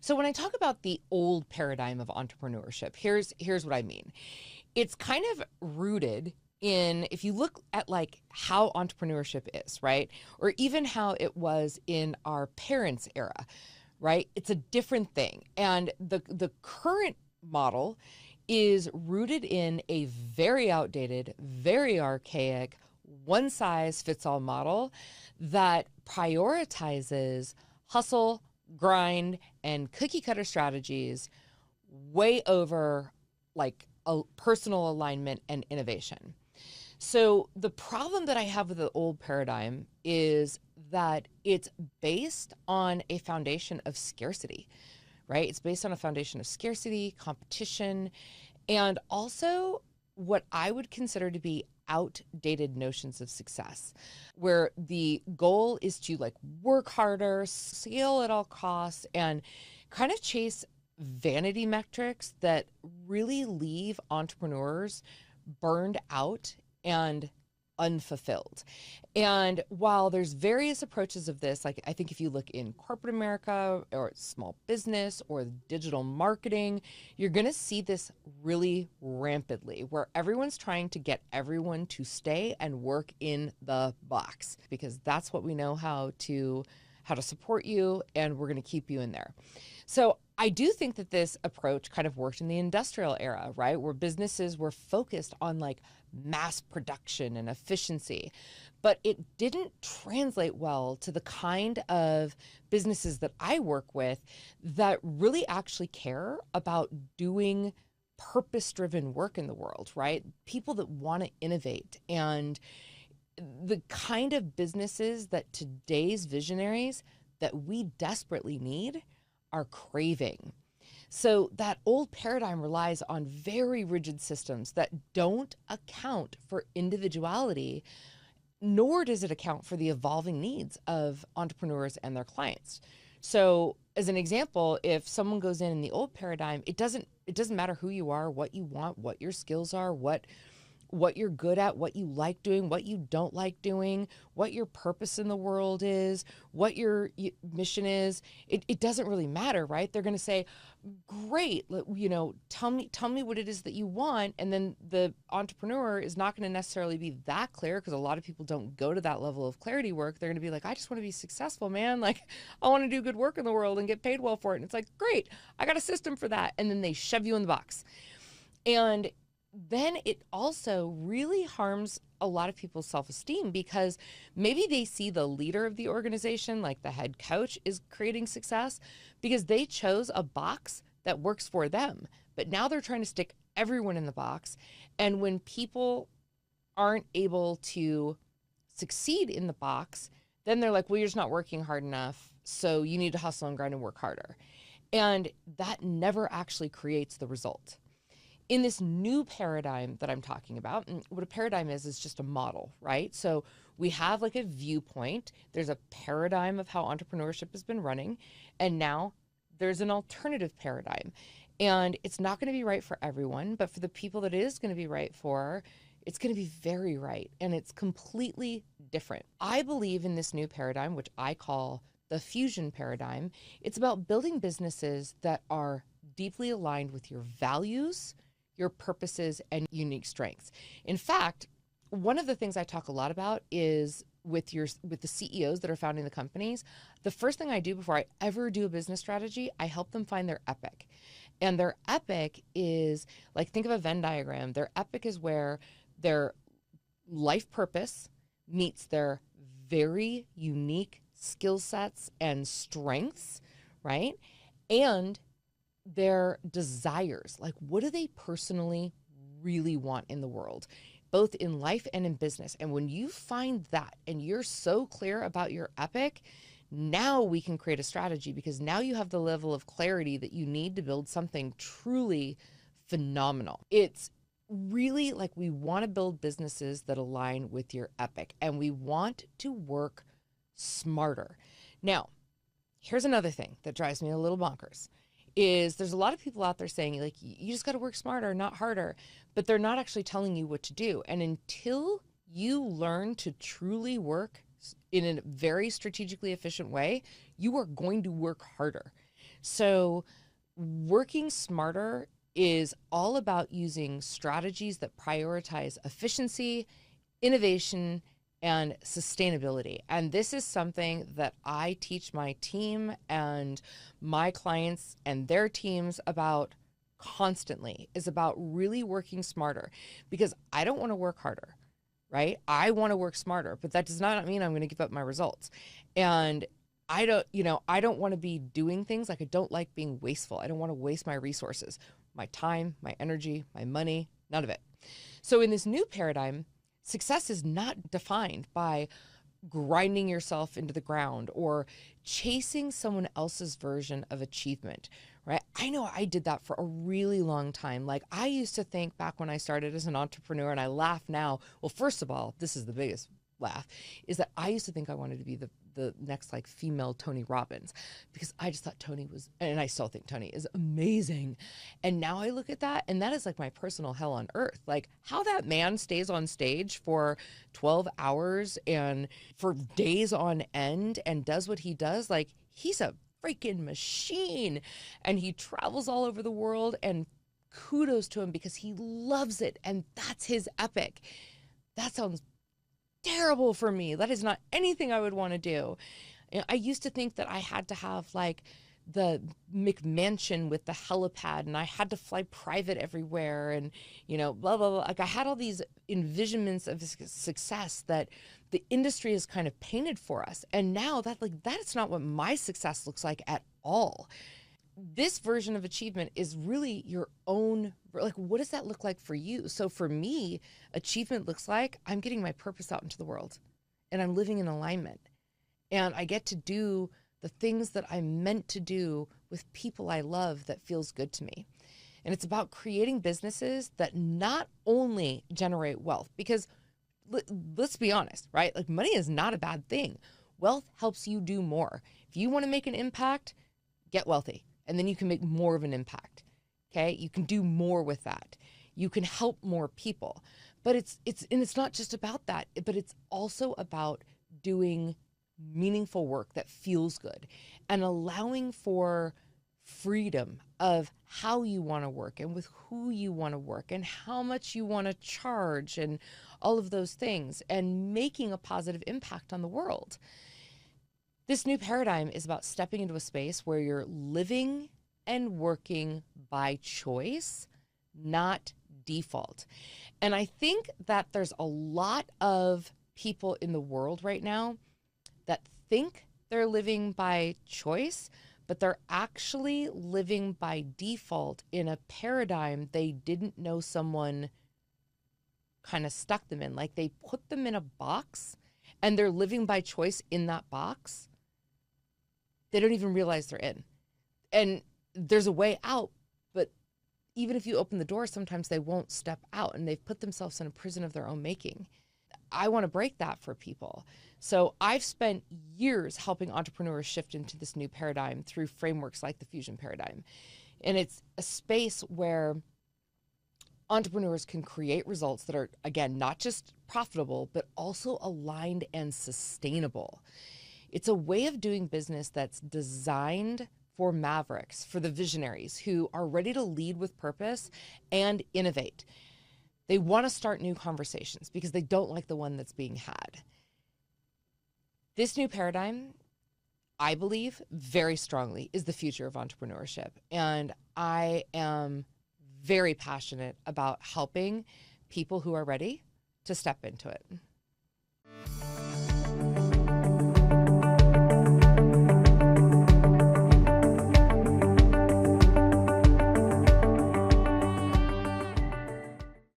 So when I talk about the old paradigm of entrepreneurship, here's what I mean. It's kind of rooted in, if you look at like how entrepreneurship is, right? Or even how it was in our parents' era, right? It's a different thing. And the current model is rooted in a very outdated, very archaic, one size fits all model that prioritizes hustle, grind, and cookie cutter strategies way over like a personal alignment and innovation. So the problem that I have with the old paradigm is that it's based on a foundation of scarcity, right? It's based on a foundation of scarcity, competition, and also what I would consider to be outdated notions of success, where the goal is to like work harder, scale at all costs, and kind of chase vanity metrics that really leave entrepreneurs burned out and unfulfilled. And while there's various approaches of this, like I think if you look in corporate America or small business or digital marketing, you're going to see this really rampantly where everyone's trying to get everyone to stay and work in the box because that's what we know how to support you, and we're going to keep you in there. So I do think that this approach kind of worked in the industrial era, right? Where businesses were focused on like mass production and efficiency, but it didn't translate well to the kind of businesses that I work with that really actually care about doing purpose-driven work in the world, right? People that want to innovate, and the kind of businesses that today's visionaries that we desperately need are craving. So that old paradigm relies on very rigid systems that don't account for individuality, nor does it account for the evolving needs of entrepreneurs and their clients. So as an example, if someone goes in the old paradigm, it doesn't matter who you are, what you want, what your skills are, what you're good at, what you like doing, what you don't like doing, what your purpose in the world is, what your mission is. It doesn't really matter, right? They're going to say, great, tell me what it is that you want. And then the entrepreneur is not going to necessarily be that clear because a lot of people don't go to that level of clarity work. They're going to be like, I just want to be successful, man. Like, I want to do good work in the world and get paid well for it. And it's like, great, I got a system for that. And then they shove you in the box. And then it also really harms a lot of people's self-esteem because maybe they see the leader of the organization, like the head coach, is creating success because they chose a box that works for them. But now they're trying to stick everyone in the box. And when people aren't able to succeed in the box, then they're like, well, you're just not working hard enough. So you need to hustle and grind and work harder. And that never actually creates the result. In this new paradigm that I'm talking about, and what a paradigm is just a model, right? So we have like a viewpoint. There's a paradigm of how entrepreneurship has been running. And now there's an alternative paradigm. And it's not going to be right for everyone, but for the people that it is going to be right for, it's going to be very right. And it's completely different. I believe in this new paradigm, which I call the fusion paradigm. It's about building businesses that are deeply aligned with your values, your purposes, and unique strengths. In fact, one of the things I talk a lot about is with the CEOs that are founding the companies. The first thing I do before I ever do a business strategy, I help them find their epic. And their epic is like, think of a Venn diagram. Their epic is where their life purpose meets their very unique skill sets and strengths, right? And their desires, like what do they personally really want in the world, both in life and in business. And when you find that and you're so clear about your epic, now we can create a strategy because now you have the level of clarity that you need to build something truly phenomenal. It's really like we want to build businesses that align with your epic, and we want to work smarter. Now, here's another thing that drives me a little bonkers. Is there's a lot of people out there saying like, you just got to work smarter, not harder, but they're not actually telling you what to do. And until you learn to truly work in a very strategically efficient way, you are going to work harder. So working smarter is all about using strategies that prioritize efficiency, innovation, and sustainability. And this is something that I teach my team and my clients and their teams about constantly, is about really working smarter, because I don't want to work harder, right? I want to work smarter, but that does not mean I'm going to give up my results. And I don't want to be doing things like, I don't like being wasteful. I don't want to waste my resources, my time, my energy, my money, none of it. So in this new paradigm, success is not defined by grinding yourself into the ground or chasing someone else's version of achievement, right? I know I did that for a really long time. Like, I used to think back when I started as an entrepreneur, and I laugh now. Well, first of all, this is the biggest laugh, is that I used to think I wanted to be the next like female Tony Robbins, because I just thought Tony was, and I still think Tony is amazing. And now I look at that, and that is like my personal hell on earth. Like, how that man stays on stage for 12 hours and for days on end and does what he does, like, he's a freaking machine. And he travels all over the world, and kudos to him, because he loves it, and that's his epic. That sounds terrible for me. That is not anything I would want to do. I used to think that I had to have like the McMansion with the helipad, and I had to fly private everywhere, and blah blah blah. Like, I had all these envisionments of success that the industry has kind of painted for us, and now that's not what my success looks like at all. This version of achievement is really your own. Like, what does that look like for you? So for me, achievement looks like I'm getting my purpose out into the world, and I'm living in alignment, and I get to do the things that I'm meant to do with people I love that feels good to me. And it's about creating businesses that not only generate wealth, because let's be honest, right? Like, money is not a bad thing. Wealth helps you do more. If you want to make an impact, get wealthy, and then you can make more of an impact. Okay, you can do more with that. You can help more people. But it's not just about that, but it's also about doing meaningful work that feels good, and allowing for freedom of how you want to work, and with who you want to work, and how much you want to charge, and all of those things, and making a positive impact on the world. This new paradigm is about stepping into a space where you're living and working by choice, not default. And I think that there's a lot of people in the world right now that think they're living by choice, but they're actually living by default in a paradigm they didn't know someone kind of stuck them in. Like, they put them in a box, and they're living by choice in that box. They don't even realize they're in. And there's a way out, but even if you open the door, sometimes they won't step out, and they've put themselves in a prison of their own making. I want to break that for people. So I've spent years helping entrepreneurs shift into this new paradigm through frameworks like the Fusion Paradigm. And it's a space where entrepreneurs can create results that are, again, not just profitable, but also aligned and sustainable. It's a way of doing business that's designed for mavericks, for the visionaries who are ready to lead with purpose and innovate. They want to start new conversations because they don't like the one that's being had. This new paradigm, I believe very strongly, is the future of entrepreneurship. And I am very passionate about helping people who are ready to step into it.